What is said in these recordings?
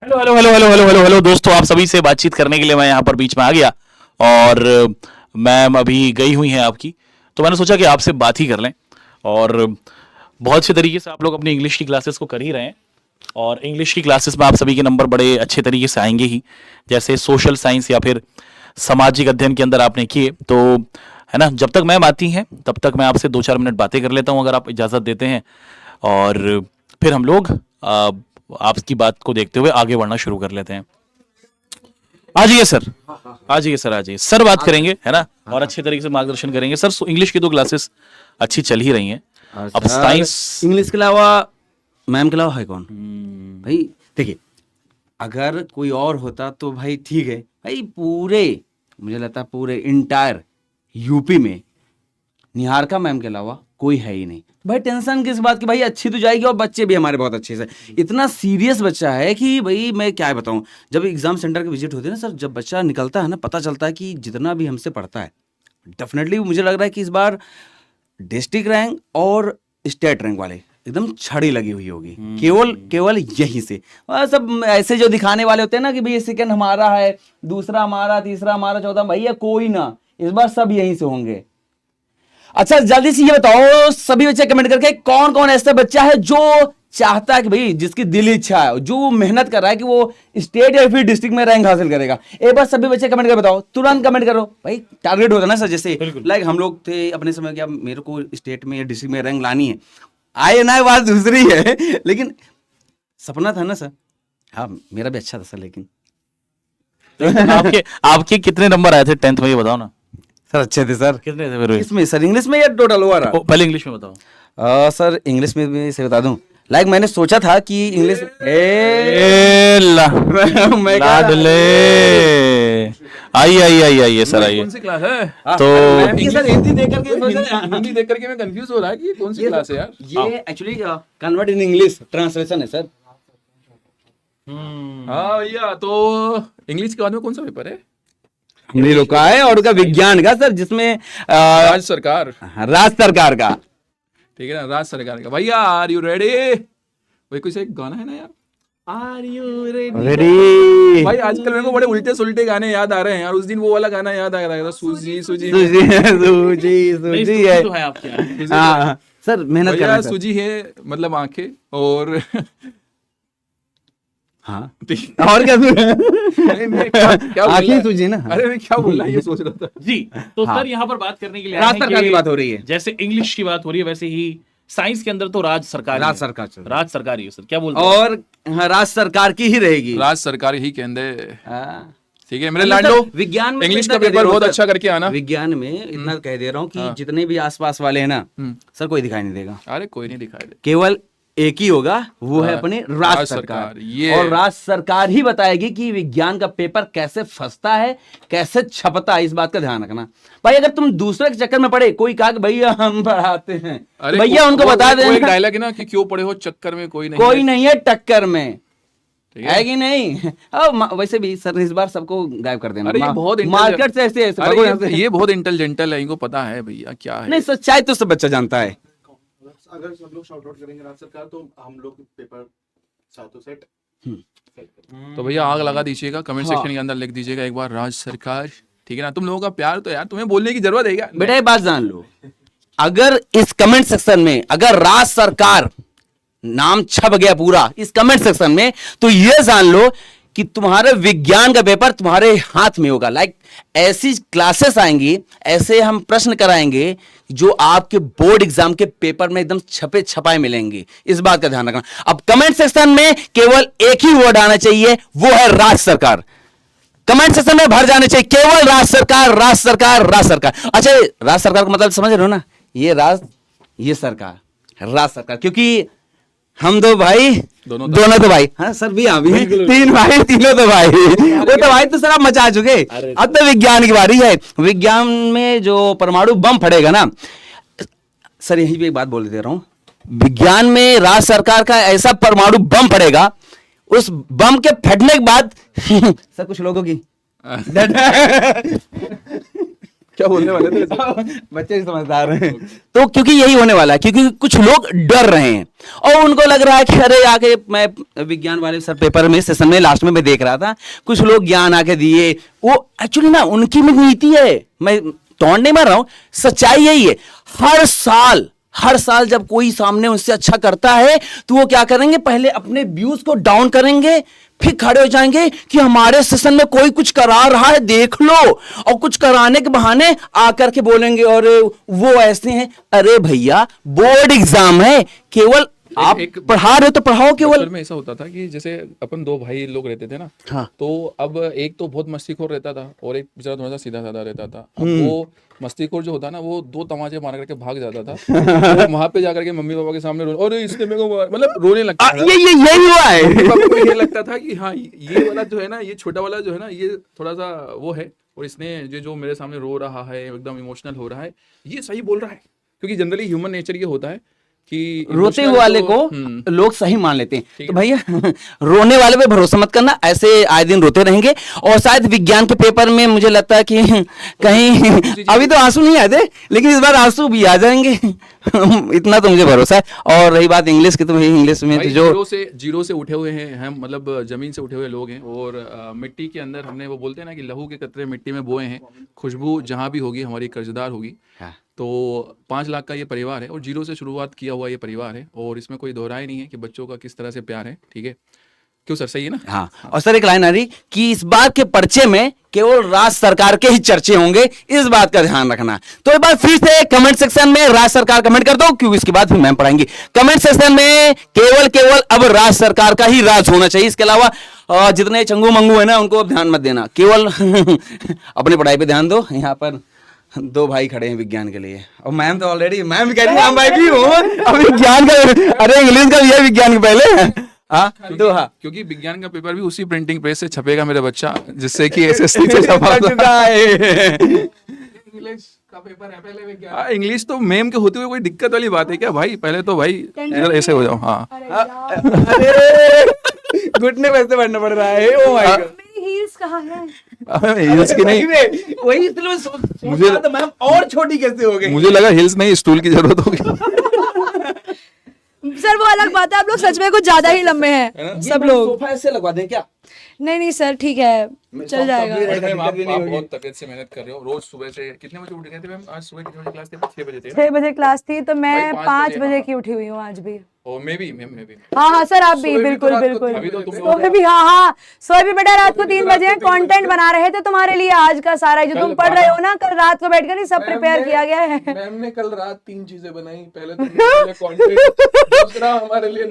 Hello hello hello hello hello hello hello दोस्तों, आप सभी से बातचीत करने के लिए मैं यहाँ पर बीच में आ गया। और मैम अभी गई हुई हैं आपकी, तो मैंने सोचा कि आपसे बात ही कर लें। और बहुत अच्छे तरीके से आप लोग अपनी इंग्लिश की क्लासेस को कर ही रहे हैं। और इंग्लिश की क्लासेस में आप सभी के नंबर बड़े अच्छे तरीके से आएंगे ही, जैसे सोशल साइंस या फिर सामाजिक अध्ययन के अंदर आपने किए तो, है ना। जब तक मैम आती हैं तब तक मैं आपसे 2-4 मिनट बातें कर लेता हूँ, अगर आप इजाज़त देते हैं। और फिर हम लोग आपकी बात को देखते हुए आगे बढ़ना शुरू कर लेते हैं। आ जाइए सर, आ जाइए सर, आ जाइए सर, बात करेंगे, है ना। और अच्छे तरीके से मार्गदर्शन करेंगे सर। इंग्लिश की 2 क्लासेस अच्छी चल ही रही हैं। अब साइंस, इंग्लिश के अलावा मैम के अलावा है कौन भाई? देखिए, अगर कोई और होता तो भाई ठीक है भाई, पूरे मुझे लगता है पूरे इंटायर यूपी में निहारिका मैम के अलावा कोई है ही नहीं भाई। टेंशन किस बात की भाई, अच्छी तो जाएगी और बच्चे भी हमारे बहुत अच्छे से। इतना सीरियस बच्चा है कि भाई मैं क्या बताऊं, जब एग्जाम सेंटर की विजिट होती है ना सर, जब बच्चा निकलता है ना, पता चलता है कि जितना भी हमसे पढ़ता है, डेफिनेटली मुझे लग रहा है कि इस बार डिस्ट्रिक्ट रैंक और स्टेट रैंक वाले एकदम छड़ी लगी हुई होगी, केवल केवल यहीं से। और सब ऐसे जो दिखाने वाले होते हैं ना कि भाई सेकंड हमारा है, दूसरा हमारा, तीसरा हमारा, चौथा, भैया कोई ना, इस बार सब यहीं से होंगे। अच्छा जल्दी से ये बताओ सभी बच्चे कमेंट करके, कौन कौन ऐसा बच्चा है जो चाहता है कि भाई, जिसकी दिली इच्छा है, जो मेहनत कर रहा है कि वो स्टेट या फिर डिस्ट्रिक्ट में रैंक हासिल करेगा। एक बार सभी बच्चे कमेंट कर बताओ, तुरंत कमेंट करो भाई। टारगेट होता है ना सर, जैसे लाइक हम लोग थे अपने समय, क्या मेरे को स्टेट में या डिस्ट्रिक्ट में रैंक लानी है, आए ना बात दूसरी है, लेकिन सपना था ना सर। हाँ मेरा भी अच्छा था सर, लेकिन आपके आपके कितने नंबर आए थे 10th में, ये बताओ ना। सर अच्छे थे सर। कितने थे फिर? इसमें सर इंग्लिश में या टोटल ओवरऑल? पहले इंग्लिश में बताओ। सर इंग्लिश में भी से बता दूं, लाइक मैंने सोचा था कि इंग्लिश मैं लाडले, आइए आइए आइए आइए सर, आइए। कौन सी क्लास है? तो सर हिंदी देख करके हिंदी देख करके मैं कंफ्यूज हो रहा है कि ये कौन सी क्लास है यार। ये actually convert in English translation है सर। हाँ भैया, तो इंग्लिश के बाद में कौन सा पेपर है? हमने रोका है और उसका विज्ञान का सर, जिसमें राज्य सरकार, राज्य सरकार का। ठीक है ना, राज्य सरकार का। भैया आर यू रेडी? भाई कोई सा एक गाना है ना यार, आर यू रेडी? भाई आजकल मेरे को बड़े उल्टे सुलटे गाने याद आ रहे हैं यार। उस दिन वो वाला गाना याद आ रहा था, सूजी सूजी सूजी है तो है आपके यहाँ। हाँ सर, मेहनत कर रहे भैया हैं सर। सूजी है मतलब आंखें, और हाँ और क्या क्या आंखें सूजी ना। अरे मैं क्या बोल रहा ये सोच रहा था जी। तो हाँ। सर यहाँ पर बात करने के लिए राज्य सरकार की बात हो रही है। जैसे इंग्लिश की बात हो रही है, वैसे ही साइंस के अंदर तो राज्य सरकार, राज्य सरकार चल रही है। राज्य सरकार ही है सर, क्या बोलते हैं? और हाँ, राज्य सरकार की ही रहेगी। राज्य सरकार ही केंद्र। हाँ। ठीक है मेरे लाडलो, विज्ञान में इंग्लिश इतना का कह दे पेपर रहा हूँ बहुत सर। अच्छा करके आना। विज्ञान में इतना कह दे रहा हूँ कि जितने भी आसपास वाले हैं ना सर, कोई दिखाई नहीं देगा। अरे कोई नहीं दिखाई दे। केवल एक ही होगा, वो है हाँ, अपनी राज्य राज्य सरकार। सरकार, ये और राज्य सरकार ही बताएगी कि विज्ञान का पेपर कैसे फंसता है, कैसे छपता है। इस बात का ध्यान रखना भाई। अगर तुम दूसरे के चक्कर में पड़े, कोई कहा कि भैया हम पढ़ाते हैं, अरे भैया उनको बता वो एक देना डायलॉग है ना कि क्यों पड़े हो चक्कर में कोई नहीं कोई है। नहीं है टक्कर में, ठीक है कि नहीं? अब वैसे भी सर इस बार सबको गायब कर देना। अरे ये बहुत मार्केट से ऐसे ऐसे भगो यहाँ से। ये बहुत इंटेलिजेंटल है, इनको पता है भैया क्या है। नहीं सच्चाई तो सब बच्चा जानता है। अगर सब लोग शॉर्ट आउट करेंगे राज्य सरकार, तो हम लोग पेपर सातों सेट तो भैया आग लगा दीजिएगा, कमेंट हाँ। सेक्शन के अंदर लिख दीजिएगा एक बार राज्य सरकार। ठीक है ना, तुम लोगों का प्यार तो यार तुम्हें बोलने की जरूरत है क्या? बेटा ये बात जान लो, अगर इस कमेंट सेक्शन में अगर राज्य सरकार नाम छप गया पूरा इस कमेंट सेक्शन में, तो ये जान लो कि तुम्हारे विज्ञान का पेपर तुम्हारे हाथ में होगा। लाइक ऐसी क्लासेस आएंगी, ऐसे हम प्रश्न कराएंगे जो आपके बोर्ड एग्जाम के पेपर में एकदम छपे छपाए मिलेंगे। इस बात का ध्यान रखना। अब कमेंट सेक्शन में केवल एक ही वर्ड आना चाहिए, वो है राज्य सरकार। कमेंट सेक्शन में भर जाने चाहिए केवल राज्य सरकार, राज्य सरकार, राज्य सरकार। अच्छा राज्य सरकार का मतलब समझ रहे हो ना, ये राज्य, ये सरकार, राज्य सरकार। क्योंकि हम दो भाई, दोनों तो भाई। हाँ सर भी आ भी हैं, 3 भाई, तीनों तो भाई। वो तो भाई तो सर आप मचा चुके। अब तो विज्ञान की बारी है। विज्ञान में जो परमाणु बम फटेगा ना सर, यही भी एक बात बोल दे रहा हूं, विज्ञान में राज्य सरकार का ऐसा परमाणु बम फटेगा, उस बम के फटने के बाद सर कुछ लोगों की क्या बोलने वाले थे? बच्चे समझदार हैं। तो क्योंकि यही होने वाला है, क्योंकि कुछ लोग डर रहे हैं और उनको लग रहा है कि अरे आके, मैं विज्ञान वाले सर पेपर में सेशन में लास्ट में मैं देख रहा था, कुछ लोग ज्ञान आके दिए, वो एक्चुअली ना उनकी में नीति है, मैं तोड़ नहीं मार रहा हूं, सच्चाई यही है। हर साल जब कोई सामने उनसे अच्छा करता है तो वो क्या करेंगे, पहले अपने व्यूज को डाउन करेंगे, फिर खड़े हो जाएंगे कि हमारे सेशन में कोई कुछ करा रहा है देख लो, और कुछ कराने के बहाने आकर के बोलेंगे और वो ऐसे हैं। अरे भैया बोर्ड एग्जाम है, केवल आप पढ़ा रहे हो तो पढ़ाओ केवल। बचपन में ऐसा होता था कि जैसे अपन 2 भाई लोग रहते थे ना, हाँ। तो अब एक तो बहुत मस्तीखोर रहता था और एक बेचारा थोड़ा सा सीधा साधा रहता था। अब वो मस्तीखोर जो होता ना, वो 2 तमाचे मार करके भाग जाता था। तो वहां पे जाकर के मम्मी पापा के सामने अरे इसने मेरे को मतलब रोने लगता था। यही हुआ है। मम्मी पापा को ये लगता था कि हाँ ये वाला जो है ना, ये छोटा वाला जो है ना, ये थोड़ा सा वो है, और इसने जो मेरे सामने रो रहा है, एकदम इमोशनल हो रहा है, ये सही बोल रहा है। क्योंकि जनरली ह्यूमन नेचर ये होता है कि रोते वाले को लोग सही मान लेते हैं। तो भैया रोने वाले पे भरोसा मत करना, ऐसे आए दिन रोते रहेंगे। और शायद विज्ञान के पेपर में मुझे लगता है कि कहीं अभी तो आंसू नहीं आए थे, लेकिन इस बार आंसू भी आ जाएंगे। इतना तो मुझे भरोसा है। और रही बात इंग्लिश की, तो भाई इंग्लिश में तो जो जीरो से उठे हुए हैं हम, मतलब जमीन से उठे हुए लोग हैं, और मिट्टी के अंदर हमने वो बोलते हैं ना कि लहू के कतरे मिट्टी में बोए हैं, खुशबू जहाँ भी होगी हमारी कर्जदार होगी। तो 5 लाख का ये परिवार है और 0 से शुरुआत किया हुआ ये परिवार है, और इसमें कोई दोहराई नहीं है कि बच्चों का किस तरह से प्यार है। ठीक है, क्यों सर, सही है ना? हाँ। और सर एक लाइन आ रही कि इस बात के पर्चे में केवल राज्य सरकार के ही चर्चे होंगे, इस बात का ध्यान रखना। तो एक बार फिर से कमेंट सेक्शन में राज्य सरकार कमेंट कर दो, क्योंकि इसके बाद फिर मैम पढ़ाएंगी। कमेंट सेक्शन में केवल अब राज्य सरकार का ही राज होना चाहिए। इसके अलावा जितने चंगू मंगू है ना, उनको अब ध्यान मत देना, केवल अपनी पढ़ाई पे ध्यान दो। यहाँ पर 2 भाई खड़े हैं विज्ञान के लिए, और मैम तो ऑलरेडी मैम भी कह रही है हम भाई भी हूँ। अब विज्ञान का, अरे इंग्लिश का भी है विज्ञान के पहले। हाँ, तो हाँ, क्योंकि विज्ञान का पेपर भी उसी प्रिंटिंग प्रेस से छपेगा मेरा बच्चा, जिससे कि एसएससी से छपा चुका है। इंग्लिश का पेपर है पहले विज्ञान। इंग्लिश तो मेम के होते हुए कोई दिक्कत वाली बात है क्या भाई? पहले तो भाई ऐसे हो जाओ। हाँ, अरे घुटने पे ऐसे बढ़ना पड़ रहा है। ओ माय गॉड, हील्स कहाँ है? हिल्स की नहीं, वही इसलिए मैं सोच रहा था मैम और छोटी कैसे हो गई। मुझे लगा हिल्स नहीं, स्टूल की जरूरत होगी। सर वो अलग बात है, आप लोग सच में कुछ ज्यादा ही लंबे हैं सब लोग। सोफा ऐसे लगवा दें क्या? नहीं सर ठीक है, चल जाएगा। आप बहुत तबियत से मेहनत कर रहे हो। रोज सुबह से कितने बजे उठ गए थे मैम? आज सुबह कितने बजे क्लास थी? 6 बजे थी। 6 बजे क्लास थी, तो मैं भाई 5 बजे की उठी हुई हूँ आज भी। और मैं भी मैम, मैं भी। हाँ सर आप भी, बिल्कुल बिल्कुल। सोए भी, हाँ सोए भी बेटा रात को 3 बजे। कंटेंट बना रहे थे तुम्हारे लिए आज का सारा, जो तुम पढ़ रहे हो ना, कल रात को बैठकर ही सब प्रिपेयर किया गया है। मैम ने कल रात 3 चीजें बनाई। पहले तो कंटेंट, दूसरा हमारे लिए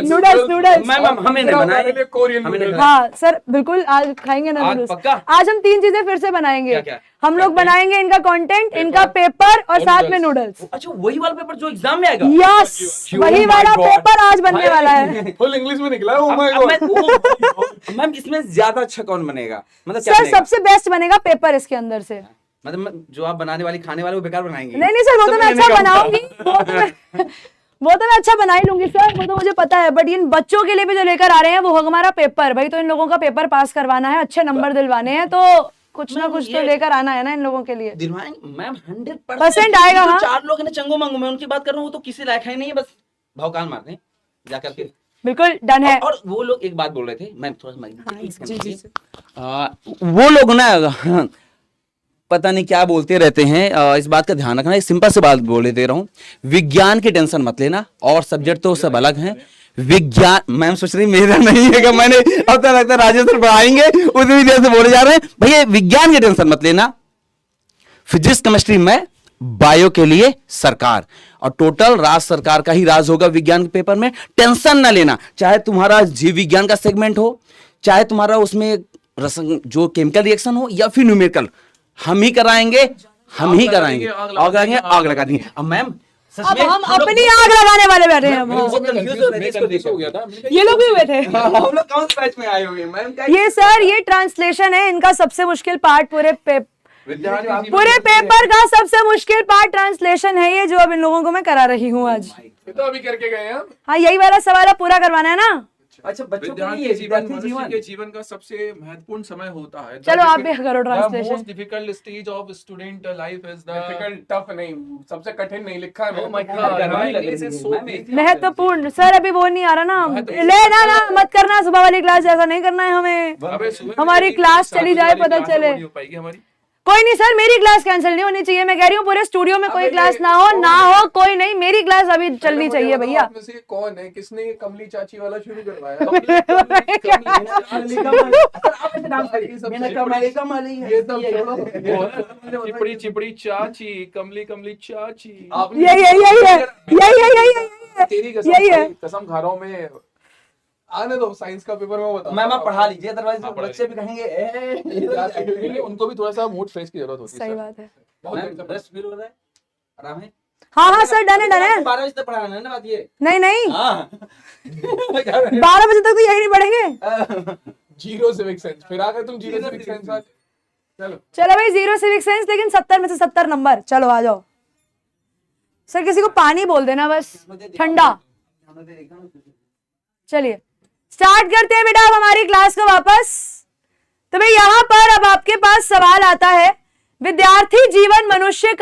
नूडल्स। मैम हमें नहीं बनाए, कोरियन। हाँ सर बिल्कुल, आज खाएंगे ना नूडल्स। आज हम 3 चीजें फिर से बनाएंगे। हम लोग बनाएंगे इनका कंटेंट, इनका पेपर, और साथ में नूडल्स। अच्छा वही वाला पेपर जो एग्जाम में आएगा? यस, वही वाला पेपर आज बनने वाला है। फुल इंग्लिश में निकला। Oh my God. मैम इसमें ज्यादा अच्छा कौन बनेगा? मतलब क्या सर बनेगा? सबसे बेस्ट बनेगा पेपर इसके अंदर से। मतलब जो आप बनाने वाली खाने वाले वो बेकार बनाएंगे? नहीं सर, वो तो मैं अच्छा बनाऊंगी, वो तो मैं अच्छा बना ही लूंगी सर, वो तो मुझे पता है। बट इन बच्चों के लिए भी जो लेकर आ रहे हैं वो हमारा पेपर, भाई तो इन लोगों का पेपर पास करवाना है, अच्छे नंबर दिलवाने हैं, तो कुछ ना कुछ तो लेकर आना है ना इन लोगों के लिए। दिलवाएंगे मैम, 100% आएगा। हाँ 4 लोग हैं चंगू मंगू, मैं उनकी बात कर रहा हूँ, वो तो किसी लायक है नहीं, बस भौकाल मारते हैं जाकर के। बिल्कुल डन है। और वो लोग एक बात बोल रहे थे, मैं थोड़ा वो लोग ना पता नहीं क्या बोलते रहते हैं, इस बात का ध्यान रखना। एक सिंपल सी बात बोले दे रहा हूँ, विज्ञान की टेंशन मत लेना, और सब्जेक्ट तो सब अलग हैं। विज्ञान, मैम सोच रही मेरा नहीं है कि मैंने अब तक लगता है राजेश सर पढ़ाएंगे उसी देर से बोले जा रहे हैं। भैया विज्ञान की टेंशन मत लेना, फिजिक्स केमिस्ट्री में बायो के लिए सरकार, और टोटल राज्य सरकार का ही राज होगा विज्ञान के पेपर में। टेंशन ना लेना, चाहे तुम्हारा जीव विज्ञान का सेगमेंट हो, चाहे तुम्हारा उसमें जो केमिकल रिएक्शन हो, या फिर न्यूमेरिकल, हम ही कराएंगे, हम ही कराएंगे, आग लगा देंगे। अब मैम अब हम अपनी आग लगाने वाले बैठे हैं। ये लोग भी हुए थे। हम लोग कौन से बैच में आए होंगे मैम? ये सर ये ट्रांसलेशन है, इनका सबसे मुश्किल पार्ट पूरे पेपर का सबसे मुश्किल पार्ट ट्रांसलेशन है ये, जो अब इन लोगों को मैं करा रही हूँ आज। तो अभी करके गए हम। हाँ यही वाला सवाल अब पूरा करवाना है ना। अच्छा, बच्चों के विद्यार्थी लिए जीवन विद्यार्थी मनुष्य जीवन के जीवन का सबसे महत्वपूर्ण समय होता है। चलो आप भी करो translation. Most difficult stage of student life is the difficult tough नहीं, सबसे कठिन नहीं लिखा है। Oh my God, my English is so big. महत्वपूर्ण सर अभी वो नहीं आ रहा ना, महत्वपूर्ण। ले ना ना मत करना, सुबह वाली क्लास ऐसा नहीं करना है हमें। अबे सुबह हमारी मेरी क्लास 7 चली बजे जाए वाली पता क्लास है, चले। वो नहीं हो पाएगी हमारी। कोई नहीं सर, मेरी क्लास कैंसिल नहीं होनी चाहिए, मैं कह रही हूँ पूरे स्टूडियो में कोई अबे क्लास ये- ना हो कोई नहीं, मेरी क्लास अभी चलनी मुझे चाहिए बताओ, भैया। आप में से कौन है, किसने ये कमली चाची वाला शुरू करवाया? ये सब छोड़ो। चिपड़ी चिपड़ी चाची, कमली कमली चाची। यही है तेरी कसम, यही है। कसम खा रहा हूँ मैं। आने दो, साइंस का पेपर में बता। मैम आप पढ़ा लीजिए, अदरवाइज हाँ, पढ़ा बच्चे भी कहेंगे उनको भी थोड़ा सा मूड फ्रेश की जरूरत होती है सही सर। बात है। बहुत मैम रश फील हो रहा है, आराम है। हाँ सर, डन है 12 बजे तक पढ़ाना है ना, बात ये। नहीं हाँ 12 बजे तक तो यही नहीं पढ़ेंगे। जीरो सिविक सेंस, फिर आकर तुम जीरो सिविक सेंस आ। चलो चलो भाई, 0 सिविक सेंस, लेकिन 70 में से 70 नंबर। चलो आ जाओ सर, किसी को पानी बोल देना बस, ठंडा। चलिए स्टार्ट करते हैं बेटा अब हमारी क्लास को वापस। तो भाई यहाँ पर अब आपके पास सवाल आता है, विद्यार्थी जीवन मनुष्य